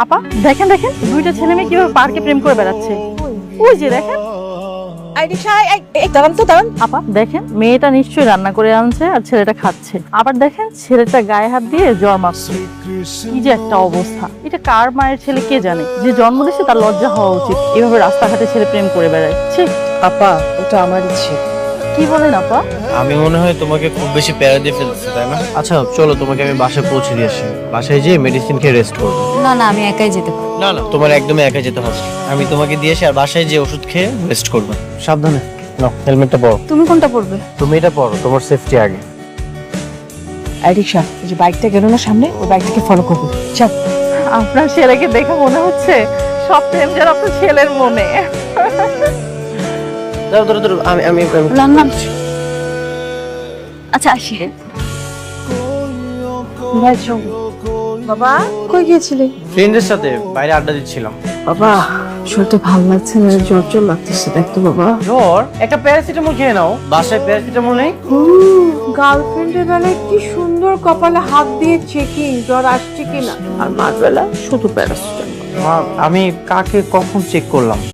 আপা দেখেন দেখেন দুইটা ছেলে মেয়ে কিভাবে পার্কে প্রেম করে বেড়াচ্ছে। ওই যে দেখেন। দাঁড়ান। আপা দেখেন মেয়েটা নিশ্চয়ই রান্না করে আনছে আর ছেলেটা খাচ্ছে। আবার দেখেন ছেলেটা গায়ে হাত দিয়ে জ্বর মারছে। কি যে একটা অবস্থা, এটা কার মায়ের ছেলে কে জানে। যে জন্ম দিয়েছে তার লজ্জা হওয়া উচিত, এভাবে রাস্তাঘাটে ছেলে প্রেম করে বেড়ায়। ছি। আপা ওটা আমার ইচ্ছে। কি বলেন আপা? আমি মনে হয় তোমাকে খুব বেশি প্যারা দিয়ে ফেলতেছি, তাই না? আচ্ছা চলো, তোমাকে আমি বাসায় পৌঁছে দিয়ে আসি। বাসায় যেয়ে মেডিসিন খেয়ে রেস্ট করবো। না না, আমি একাই যেতে পারি। না না, তোমার একদমই একা যেতে হবে। আমি তোমাকে দিয়ে আসি আর বাসায় যেয়ে ওষুধ খেয়ে রেস্ট করবে। সাবধানে নাও, হেলমেটটা পরো। তুমি কোনটা পড়বে? তুমি এটা পরো, তোমার সেফটি আগে। রিক্সা, ওই যে বাইকটা গেল না সামনে, ওই বাইকটাকে ফলো করবো। চল। আপনার ছেলেকে দেখে মনে হচ্ছে সব প্রেম যেন আপনার ছেলের মনে। দাঁড়াও দাঁড়াও দাঁড়াও, আমি রান্না। আচ্ছা আসি। বাবা কই গিয়েছিলি? ফ্রেন্ডের সাথে বাইরে আড্ডা দিচ্ছিলাম। বাবা শরীরটা ভালো লাগছে না, জ্বর জ্বর লাগতেছে, দেখতো বাবা। জ্বর? একটা প্যারাসিটামল খেয়ে নাও। বাসায় প্যারাসিটামল নেই? গার্লফ্রেন্ডের বেলায় কি সুন্দর কপালে হাত দিয়ে চেকিং জ্বর আসছে কিনা, আর মার বেলা শুধু প্যারাসিটামল। মা, আমি কাকে কখন চেক করলাম?